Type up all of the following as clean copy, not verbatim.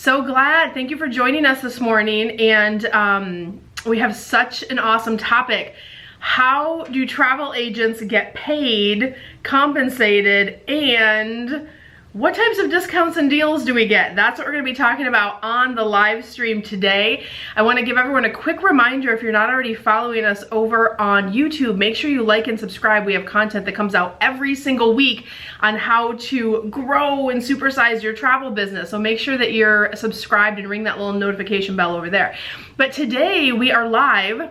So glad. Thank you for joining us this morning. And we have such an awesome topic. How do travel agents get paid, compensated, and what types of discounts and deals do we get? That's what we're going to be talking about on the live stream today. I want to give everyone a quick reminder, if you're not already following us over on YouTube, make sure you like and subscribe. We have content that comes out every single week on how to grow and supersize your travel business. So make sure that you're subscribed and ring that little notification bell over there. But today we are live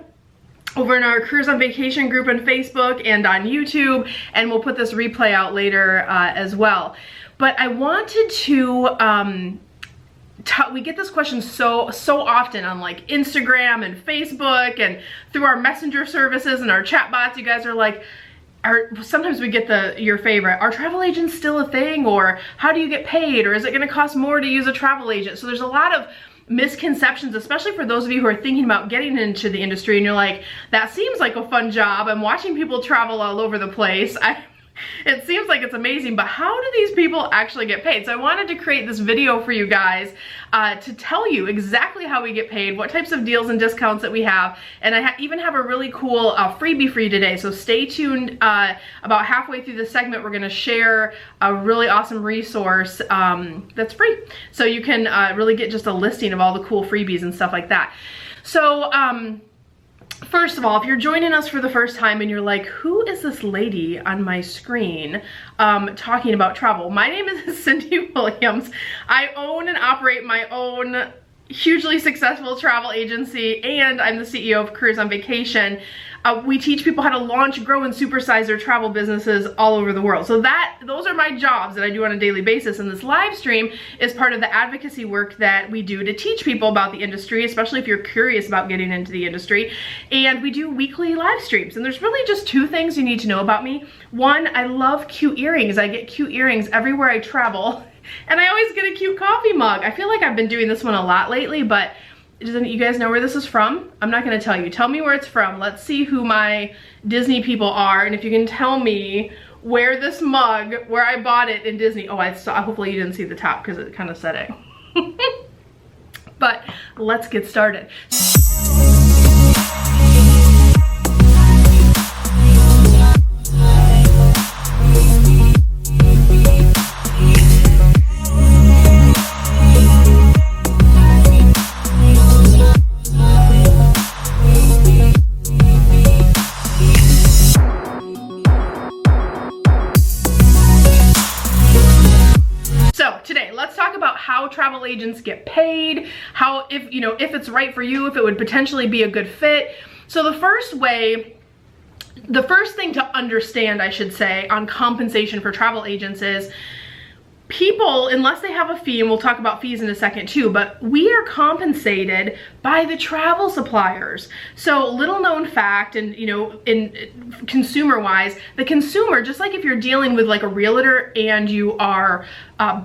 over in our Careers on Vacation group on Facebook and on YouTube, and we'll put this replay out later as well. But I wanted to, we get this question so often on like Instagram and Facebook and through our messenger services and our chat bots. You guys are like, sometimes we get your favorite, are travel agents still a thing? Or how do you get paid? Or is it gonna cost more to use a travel agent? So there's a lot of misconceptions, especially for those of you who are thinking about getting into the industry and you're like, that seems like a fun job. I'm watching people travel all over the place. It seems like it's amazing, but how do these people actually get paid? So I wanted to create this video for you guys to tell you exactly how we get paid, what types of deals and discounts that we have, and I even have a really cool freebie for you today. So stay tuned. About halfway through the segment, we're going to share a really awesome resource that's free. So you can really get just a listing of all the cool freebies and stuff like that. So first of all, if you're joining us for the first time and you're like, who is this lady on my screen talking about travel? My name is Cyndi Williams. I own and operate my own hugely successful travel agency, and I'm the CEO of Careers on Vacation. We teach people how to launch, grow, and supersize their travel businesses all over the world. So those are my jobs that I do on a daily basis, and this live stream is part of the advocacy work that we do to teach people about the industry, especially if you're curious about getting into the industry. And we do weekly live streams, and there's really just two things you need to know about me. One, I love cute earrings. I get cute earrings everywhere I travel, and I always get a cute coffee mug. I feel like I've been doing this one a lot lately, but doesn't you guys know where this is from? I'm not gonna tell you. Tell me where it's from. Let's see who my Disney people are, and if you can tell me where this mug, where I bought it in Disney. Oh, I saw, hopefully you didn't see the top because it kind of said it. But let's get started. How travel agents get paid, how, if it's right for you, if it would potentially be a good fit. So the first thing to understand, I should say, on compensation for travel agents is people, unless they have a fee, and we'll talk about fees in a second too, but we are compensated by the travel suppliers. So little known fact, and in consumer wise, the consumer, just like if you're dealing with like a realtor and you are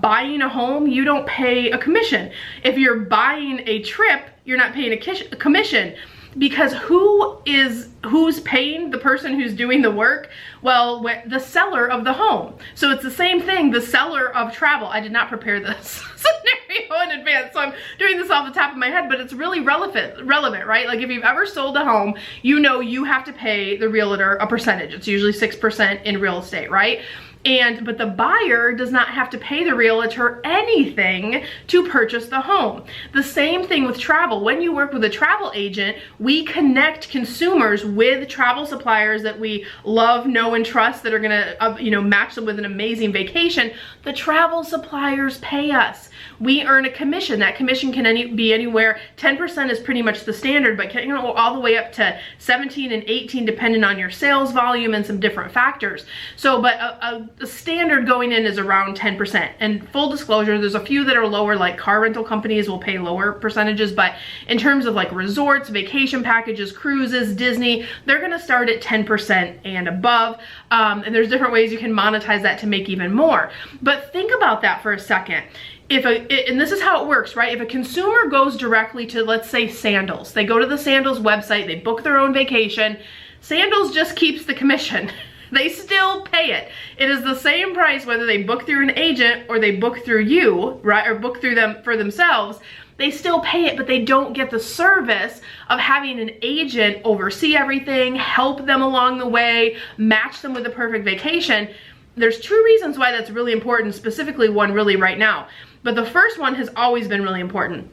buying a home, you don't pay a commission. If you're buying a trip, you're not paying a commission. Because who's paying the person who's doing the work? Well, the seller of the home. So it's the same thing, the seller of travel. I did not prepare this scenario in advance, so I'm doing this off the top of my head, but it's really relevant, right? Like if you've ever sold a home, you know you have to pay the realtor a percentage. It's usually 6% in real estate, right? But the buyer does not have to pay the realtor anything to purchase the home. The same thing with travel. When you work with a travel agent, we connect consumers with travel suppliers that we love, know, and trust, that are gonna match them with an amazing vacation. The travel suppliers pay us. We earn a commission. That commission can be anywhere, 10% is pretty much the standard, but can go all the way up to 17 and 18 depending on your sales volume and some different factors. So, but the standard going in is around 10%. And full disclosure, there's a few that are lower, like car rental companies will pay lower percentages, but in terms of like resorts, vacation packages, cruises, Disney, they're gonna start at 10% and above. And there's different ways you can monetize that to make even more. But think about that for a second. And this is how it works, right? If a consumer goes directly to, let's say, Sandals, they go to the Sandals website, they book their own vacation, Sandals just keeps the commission. They still pay it. It is the same price whether they book through an agent or they book through you, right? Or book through them for themselves. They still pay it, but they don't get the service of having an agent oversee everything, help them along the way, match them with the perfect vacation. There's two reasons why that's really important, specifically one really right now. But the first one has always been really important.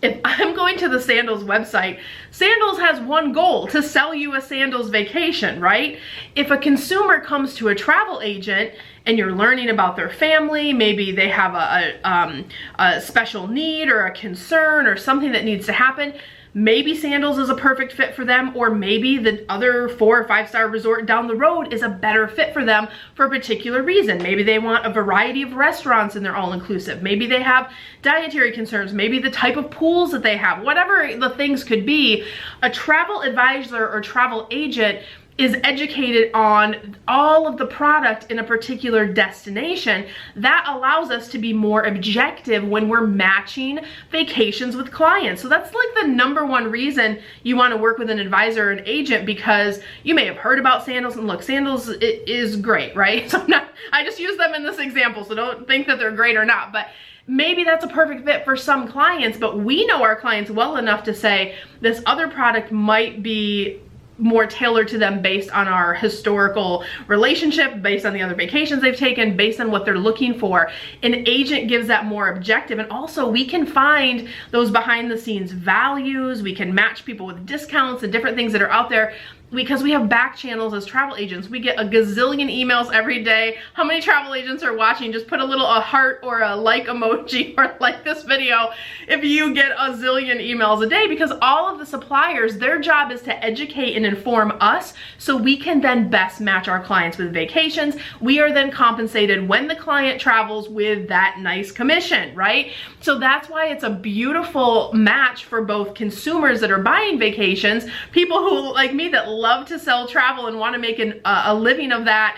If I'm going to the Sandals website, Sandals has one goal, to sell you a Sandals vacation, right? If a consumer comes to a travel agent and you're learning about their family, maybe they have a special need or a concern or something that needs to happen, maybe Sandals is a perfect fit for them, or maybe the other 4 or 5-star resort down the road is a better fit for them for a particular reason. Maybe they want a variety of restaurants in their all-inclusive. Maybe they have dietary concerns, maybe the type of pools that they have, whatever the things could be. A travel advisor or travel agent is educated on all of the product in a particular destination. That allows us to be more objective when we're matching vacations with clients. So that's like the #1 reason you want to work with an advisor or an agent, because you may have heard about Sandals, and look, Sandals is great, right? So I just use them in this example, so don't think that they're great or not, but maybe that's a perfect fit for some clients, but we know our clients well enough to say this other product might be more tailored to them based on our historical relationship, based on the other vacations they've taken, based on what they're looking for. An agent gives that more objective, and also we can find those behind the scenes values. We can match people with discounts and different things that are out there, because we have back channels as travel agents. We get a gazillion emails every day. How many travel agents are watching? Just put a heart or a like emoji or like this video if you get a zillion emails a day, because all of the suppliers, their job is to educate and inform us so we can then best match our clients with vacations. We are then compensated when the client travels with that nice commission, right? So that's why it's a beautiful match for both consumers that are buying vacations, people who, like me, that love to sell travel and want to make a living of that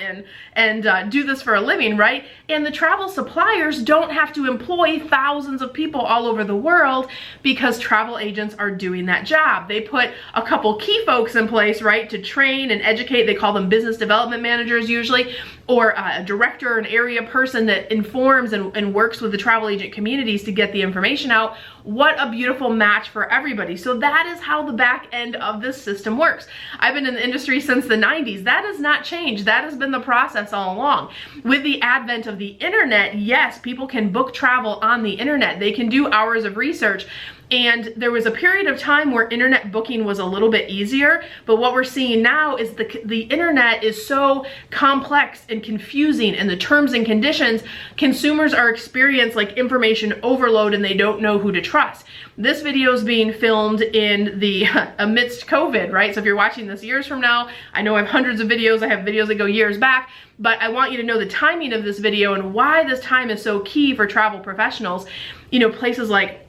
and do this for a living, right? And the travel suppliers don't have to employ thousands of people all over the world, because travel agents are doing that job. They put a couple key folks in place, right, to train and educate. They call them business development managers usually, or a director or an area person that informs and works with the travel agent communities to get the information out. What a beautiful match for everybody. So that is how the back end of this system works. I've been in the industry since the 90s. That has not changed. That has been the process all along. With the advent of the internet, yes, people can book travel on the internet. They can do hours of research. And there was a period of time where internet booking was a little bit easier, but what we're seeing now is the internet is so complex and confusing, and the terms and conditions, consumers are experiencing like information overload and they don't know who to trust. This video is being filmed in the amidst COVID, right? So if you're watching this years from now, I know I have hundreds of videos. I have videos that go years back, but I want you to know the timing of this video and why this time is so key for travel professionals. You know, places like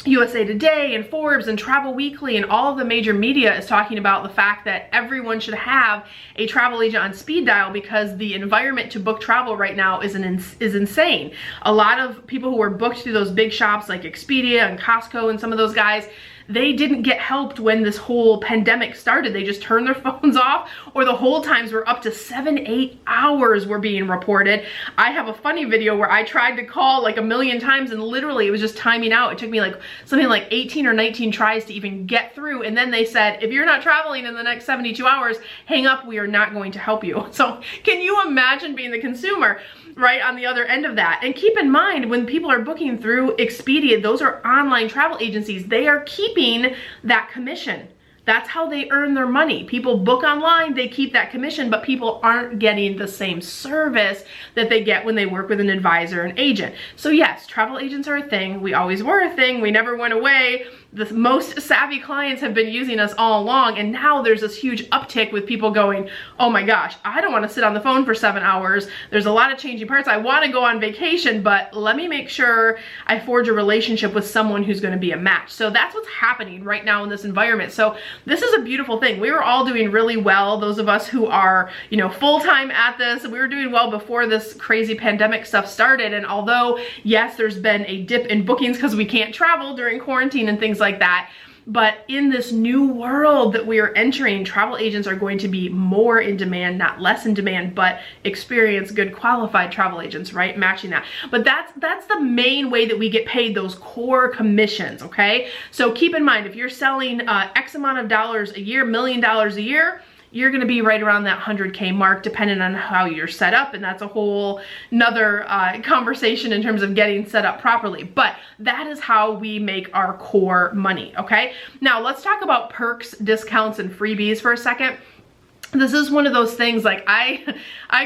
USA Today and Forbes and Travel Weekly and all of the major media is talking about the fact that everyone should have a travel agent on speed dial, because the environment to book travel right now is insane. A lot of people who were booked through those big shops like Expedia and Costco and some of those guys, they didn't get helped when this whole pandemic started. They just turned their phones off, or the hold times were up to 7-8 hours were being reported. I have a funny video where I tried to call like 1,000,000 times and literally it was just timing out. It took me like something like 18 or 19 tries to even get through. And then they said, if you're not traveling in the next 72 hours, hang up, we are not going to help you. So can you imagine being the consumer right on the other end of that? And keep in mind, when people are booking through Expedia, those are online travel agencies. They are keeping that commission. That's how they earn their money. People book online, they keep that commission, but people aren't getting the same service that they get when they work with an advisor and agent. So yes, travel agents are a thing. We always were a thing. We never went away. The most savvy clients have been using us all along, and now there's this huge uptick with people going, oh my gosh, I don't want to sit on the phone for 7 hours. There's a lot of changing parts. I want to go on vacation, but let me make sure I forge a relationship with someone who's going to be a match. So that's what's happening right now in this environment. So this is a beautiful thing. We were all doing really well. Those of us who are, you know, full-time at this, we were doing well before this crazy pandemic stuff started. And although, yes, there's been a dip in bookings because we can't travel during quarantine and things like that, But in this new world that we are entering, travel agents are going to be more in demand, not less in demand, but experienced, good, qualified travel agents, right? Matching that. But that's the main way that we get paid those core commissions, okay? So keep in mind, if you're selling X amount of dollars a year, $1 million a year, you're gonna be right around that 100K mark, depending on how you're set up, and that's a whole nother conversation in terms of getting set up properly. But that is how we make our core money, okay? Now let's talk about perks, discounts, and freebies for a second. This is one of those things, like I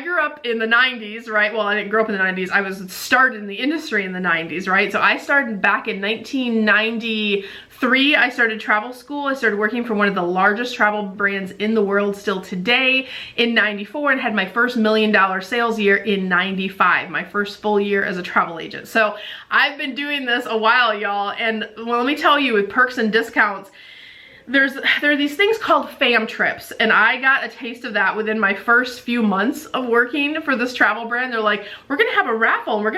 grew up in the 90s, right? Well, I didn't grow up in the 90s. I was started in the industry in the 90s, right? So I started back in 1993. I started travel school. I started working for one of the largest travel brands in the world still today in 94, and had my first $1 million sales year in 95, my first full year as a travel agent. So I've been doing this a while, y'all. And well, let me tell you, with perks and discounts, there are these things called fam trips, and I got a taste of that within my first few months of working for this travel brand. They're like, we're gonna have a raffle and we're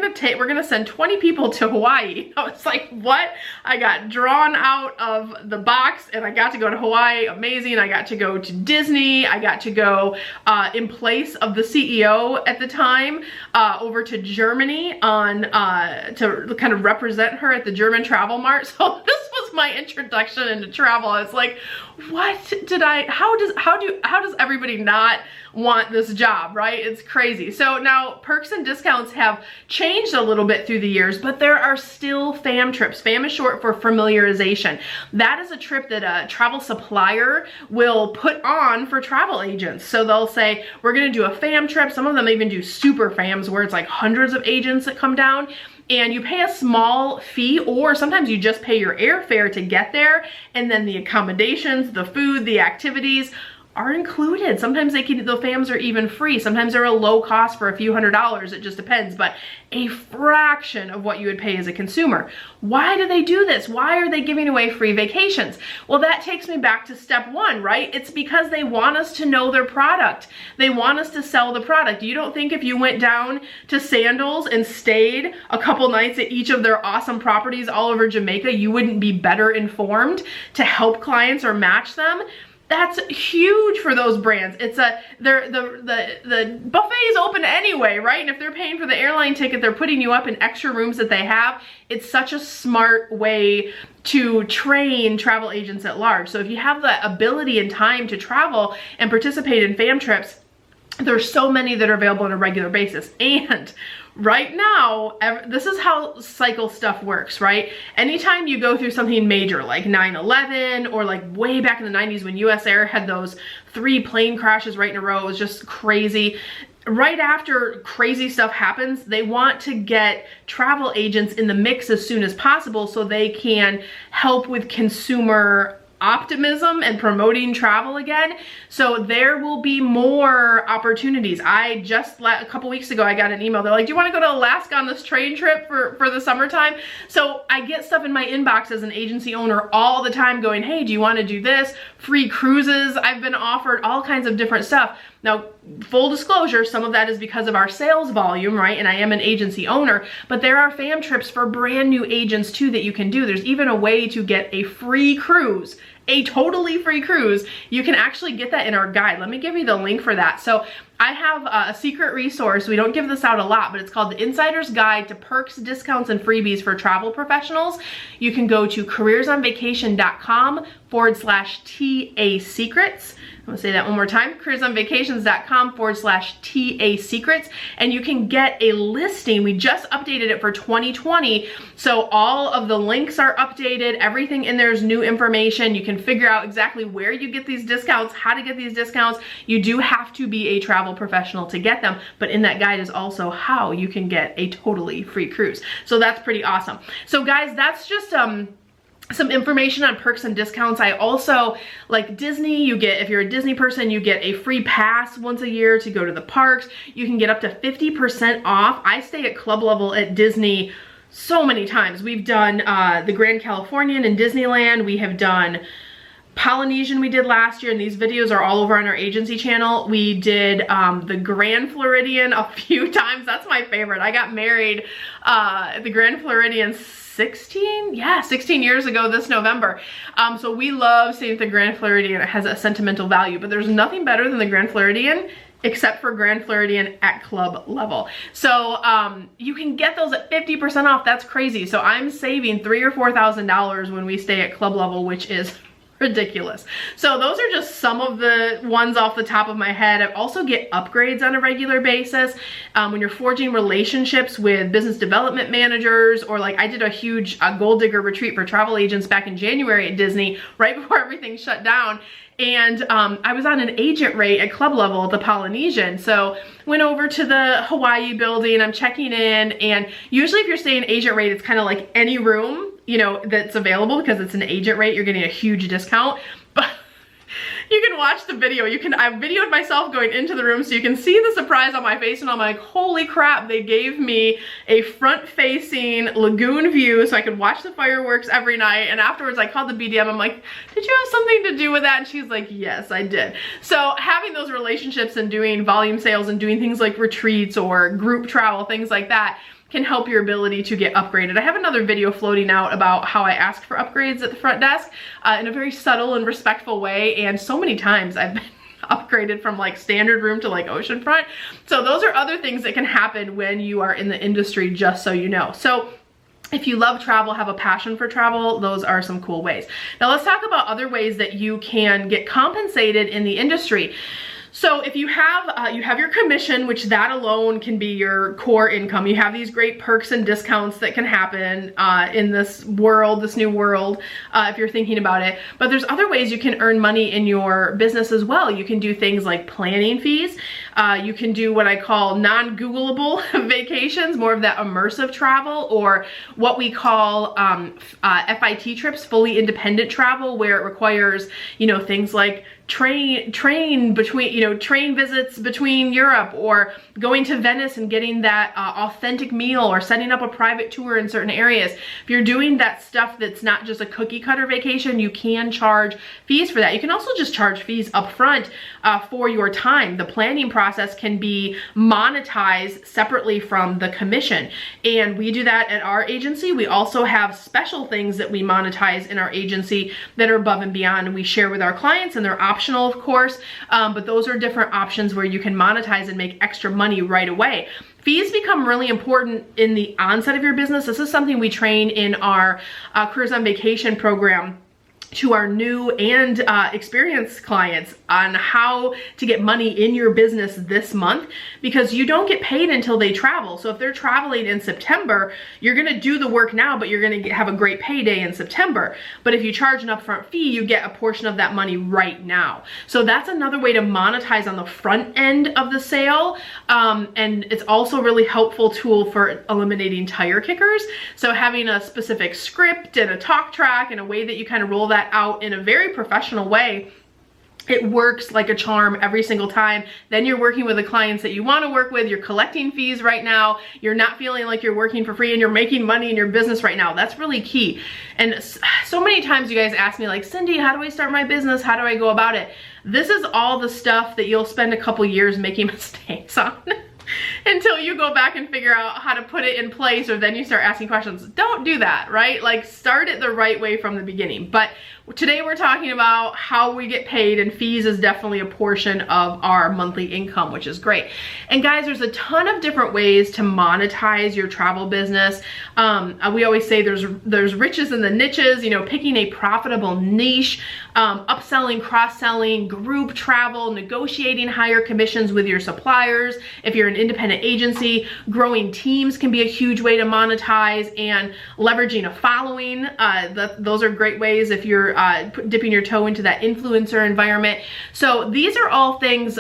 gonna send 20 people to Hawaii. I was like, what? I got drawn out of the box and I got to go to Hawaii. Amazing. I got to go to Disney. I got to go in place of the CEO at the time over to Germany on to kind of represent her at the German Travel Mart. So this was my introduction into travel. I was like, what did how does everybody not want this job, right? It's crazy. So now perks and discounts have changed a little bit through the years, but there are still fam trips. Fam is short for familiarization. That is a trip that a travel supplier will put on for travel agents. So they'll say, we're gonna do a fam trip. Some of them even do super fams where it's like hundreds of agents that come down, and you pay a small fee, or sometimes you just pay your airfare to get there, and then the accommodations, the food, the activities are included. Sometimes the fams are even free. Sometimes they're a low cost for a few $100s. It just depends, but a fraction of what you would pay as a consumer. Why do they do this? Why are they giving away free vacations? Well, that takes me back to step one, right? It's because they want us to know their product. They want us to sell the product. You don't think if you went down to Sandals and stayed a couple nights at each of their awesome properties all over Jamaica, you wouldn't be better informed to help clients or match them? That's huge for those brands. It's the buffet is open anyway, right? And if they're paying for the airline ticket, they're putting you up in extra rooms that they have. It's such a smart way to train travel agents at large. So if you have the ability and time to travel and participate in fam trips, there's so many that are available on a regular basis. And right now, this is how cycle stuff works, right? Anytime you go through something major like 9/11, or like way back in the 90s when US Air had those 3 plane crashes right in a row, it was just crazy. Right after crazy stuff happens, they want to get travel agents in the mix as soon as possible so they can help with consumer optimism and promoting travel again. So there will be more opportunities. I just a couple weeks ago, I got an email. They're like, do you want to go to Alaska on this train trip for the summertime? So I get stuff in my inbox as an agency owner all the time going, hey, do you want to do this? Free cruises. I've been offered all kinds of different stuff. Now, full disclosure, some of that is because of our sales volume, right? And I am an agency owner, but there are fam trips for brand new agents too that you can do. There's even a way to get a free cruise, a totally free cruise. You can actually get that in our guide. Let me give you the link for that. So I have a secret resource. We don't give this out a lot, but it's called the Insider's Guide to Perks, Discounts, and Freebies for Travel Professionals. You can go to careersonvacation.com/TA secrets. I'm gonna say that one more time, careersonvacations.com/TA secrets, and you can get a listing. We just updated it for 2020, so all of the links are updated. Everything in there is new information. You can figure out exactly where you get these discounts, how to get these discounts. You do have to be a travel professional to get them, but in that guide is also how you can get a totally free cruise. So that's pretty awesome. So guys, that's just some information on perks and discounts. I also, like Disney, you get, if you're a Disney person, you get a free pass once a year to go to the parks. You can get up to 50% off. I stay at club level at Disney so many times. We've done the Grand Californian in Disneyland. We have done Polynesian we did last year, and these videos are all over on our agency channel. We did the Grand Floridian a few times. That's my favorite. I got married at the Grand Floridian 16? Yeah, 16 years ago this November. So we love staying at the Grand Floridian. It has a sentimental value, but there's nothing better than the Grand Floridian except for Grand Floridian at club level. So you can get those at 50% off. That's crazy. So I'm saving $3,000 or $4,000 when we stay at club level, which is ridiculous. So those are just some of the ones off the top of my head. I also get upgrades on a regular basis. When you're forging relationships with business development managers, or like I did a huge gold digger retreat for travel agents back in January at Disney, right before everything shut down. And I was on an agent rate at club level at the Polynesian. So went over to the Hawaii building, I'm checking in, and usually if you're staying agent rate, it's kind of like any room, you know, that's available because it's an agent rate, you're getting a huge discount. But you can watch the video. I videoed myself going into the room so you can see the surprise on my face, and I'm like, holy crap, they gave me a front-facing lagoon view so I could watch the fireworks every night. And afterwards I called the BDM, I'm like, did you have something to do with that? And she's like, yes, I did. So having those relationships and doing volume sales and doing things like retreats or group travel, things like that, can help your ability to get upgraded. I have another video floating out about how I ask for upgrades at the front desk in a very subtle and respectful way, and so many times I've been upgraded from like standard room to like oceanfront. So those are other things that can happen when you are in the industry, just so you know. So if you love travel, have a passion for travel, those are some cool ways. Now let's talk about other ways that you can get compensated in the industry. So if you have your commission, which that alone can be your core income. You have these great perks and discounts that can happen in this world, this new world, if you're thinking about it. But there's other ways you can earn money in your business as well. You can do things like planning fees. You can do what I call non-Googleable vacations, more of that immersive travel, or what we call FIT trips, fully independent travel, where it requires, you know, things like train visits between Europe, or going to Venice and getting that authentic meal, or setting up a private tour in certain areas. If you're doing that stuff that's not just a cookie cutter vacation, you can charge fees for that. You can also just charge fees up front for your time. The planning process can be monetized separately from the commission, and we do that at our agency. We also have special things that we monetize in our agency that are above and beyond, and we share with our clients, and they're optional, of course, but those are different options where you can monetize and make extra money right away. Fees become really important in the onset of your business. This is something we train in our Careers on Vacation program to our new and experienced clients on how to get money in your business this month, because you don't get paid until they travel. So if they're traveling in September, you're gonna do the work now, but you're gonna have a great payday in September. But if you charge an upfront fee, you get a portion of that money right now. So that's another way to monetize on the front end of the sale. And it's also a really helpful tool for eliminating tire kickers. So having a specific script and a talk track and a way that you kind of roll that out in a very professional way, it works like a charm every single time. Then you're working with the clients that you want to work with. You're collecting fees right now. You're not feeling like you're working for free, and you're making money in your business right now. That's really key. And so many times you guys ask me like, Cyndi, how do I start my business? How do I go about it? This is all the stuff that you'll spend a couple years making mistakes on. Until you go back and figure out how to put it in place, or then you start asking questions. Don't do that, right? Like, start it the right way from the beginning. But today we're talking about how we get paid, and fees is definitely a portion of our monthly income, which is great. And guys, there's a ton of different ways to monetize your travel business. We always say there's riches in the niches, you know, picking a profitable niche, upselling, cross-selling, group travel, negotiating higher commissions with your suppliers. If you're an independent agency, growing teams can be a huge way to monetize, and leveraging a following. Those are great ways if you're dipping your toe into that influencer environment. So these are all things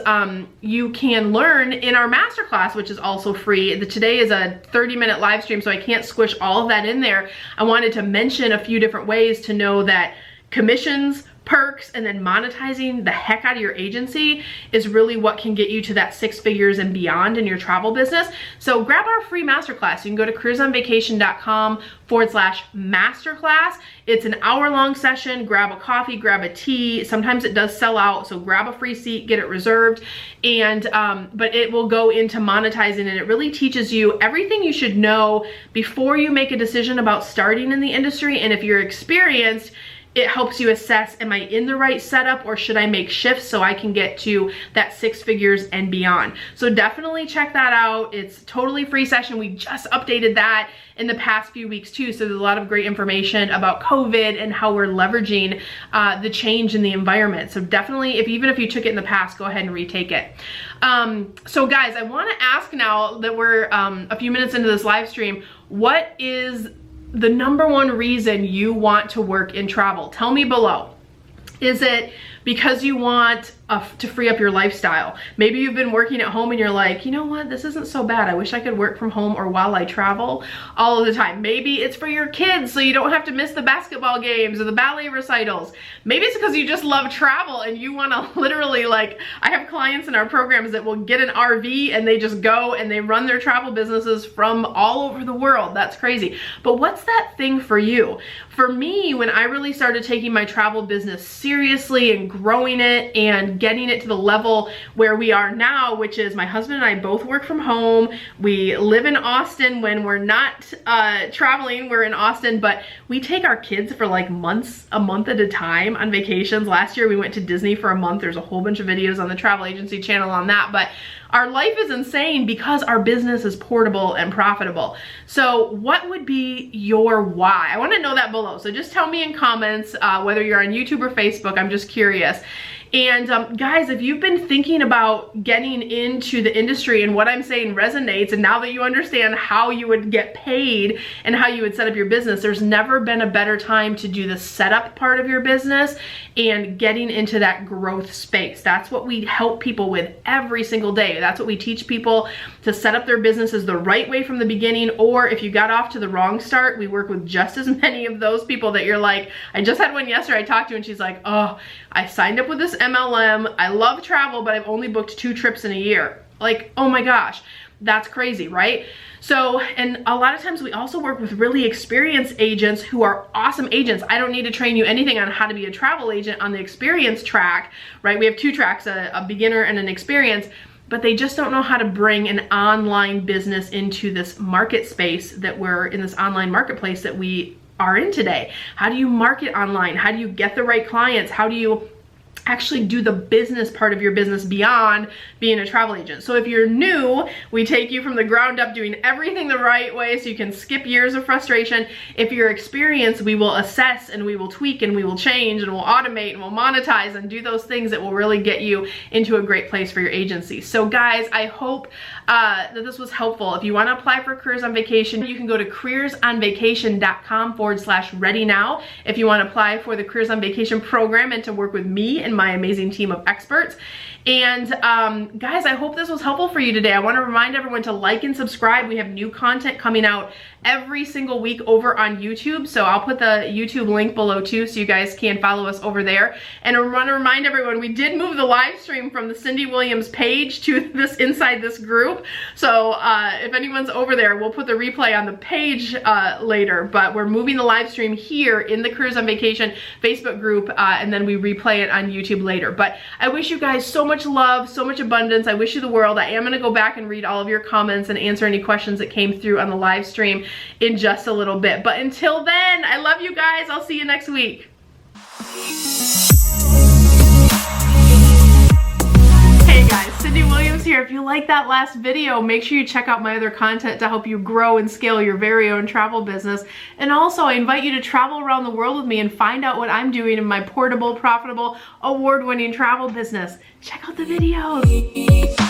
you can learn in our masterclass, which is also free. Today is a 30-minute live stream, so I can't squish all of that in there. I wanted to mention a few different ways to know that commissions, perks, and then monetizing the heck out of your agency is really what can get you to that 6 figures and beyond in your travel business. So grab our free masterclass. You can go to cruiseonvacation.com/masterclass. It's an hour-long session. Grab a coffee, grab a tea. Sometimes it does sell out, so grab a free seat, get it reserved. And but it will go into monetizing, and it really teaches you everything you should know before you make a decision about starting in the industry. And if you're experienced, it helps you assess, am I in the right setup, or should I make shifts so I can get to that 6 figures and beyond? So definitely check that out. It's totally free session. We just updated that in the past few weeks too. So there's a lot of great information about COVID and how we're leveraging the change in the environment. So definitely, even if you took it in the past, go ahead and retake it. So guys, I want to ask now that we're a few minutes into this live stream, what is the number one reason you want to work in travel? Tell me below. Is it because you want to free up your lifestyle? Maybe you've been working at home and you're like, you know what, this isn't so bad. I wish I could work from home or while I travel all of the time. Maybe it's for your kids so you don't have to miss the basketball games or the ballet recitals. Maybe it's because you just love travel and you want to literally, like, I have clients in our programs that will get an RV and they just go and they run their travel businesses from all over the world. That's crazy. But what's that thing for you? For me, when I really started taking my travel business seriously and growing it and getting it to the level where we are now, which is my husband and I both work from home. We live in Austin when we're not traveling. We're in Austin, but we take our kids for like a month at a time on vacations. Last year we went to Disney for a month. There's a whole bunch of videos on the travel agency channel on that, but our life is insane because our business is portable and profitable. So what would be your why? I want to know that below. So just tell me in comments, whether you're on YouTube or Facebook. I'm just curious. And guys, if you've been thinking about getting into the industry and what I'm saying resonates, and now that you understand how you would get paid and how you would set up your business, there's never been a better time to do the setup part of your business and getting into that growth space. That's what we help people with every single day. That's what we teach people, to set up their businesses the right way from the beginning. Or if you got off to the wrong start, we work with just as many of those people that you're like, I just had one yesterday I talked to and she's like, oh, I signed up with this MLM. I love travel, but I've only booked 2 trips in a year. Like, oh my gosh, that's crazy, right? So, and a lot of times we also work with really experienced agents who are awesome agents. I don't need to train you anything on how to be a travel agent on the experience track, right? We have 2 tracks, a beginner and an experience, but they just don't know how to bring an online business into this market space that we're in, this online marketplace that we are in today. How do you market online? How do you get the right clients? How do you actually do the business part of your business beyond being a travel agent? So if you're new, we take you from the ground up doing everything the right way so you can skip years of frustration. If you're experienced, we will assess and we will tweak and we will change and we'll automate and we'll monetize and do those things that will really get you into a great place for your agency. So guys, I hope that this was helpful. If you want to apply for Careers on Vacation, you can go to careersonvacation.com/ready now if you want to apply for the Careers on Vacation program and to work with me and my amazing team of experts. And guys, I hope this was helpful for you today. I want to remind everyone to like and subscribe. We have new content coming out every single week over on YouTube. So I'll put the YouTube link below too, so you guys can follow us over there. And I want to remind everyone, we did move the live stream from the Cyndi Williams page to this inside this group. So if anyone's over there, we'll put the replay on the page later, but we're moving the live stream here in the Careers on Vacation Facebook group, and then we replay it on YouTube later. But I wish you guys so much love, so much abundance. I wish you the world. I am going to go back and read all of your comments and answer any questions that came through on the live stream in just a little bit. But until then, I love you guys. I'll see you next week. Hey guys, Cyndi Williams here. If you like that last video, make sure you check out my other content to help you grow and scale your very own travel business. And also, I invite you to travel around the world with me and find out what I'm doing in my portable, profitable, award-winning travel business. Check out the videos.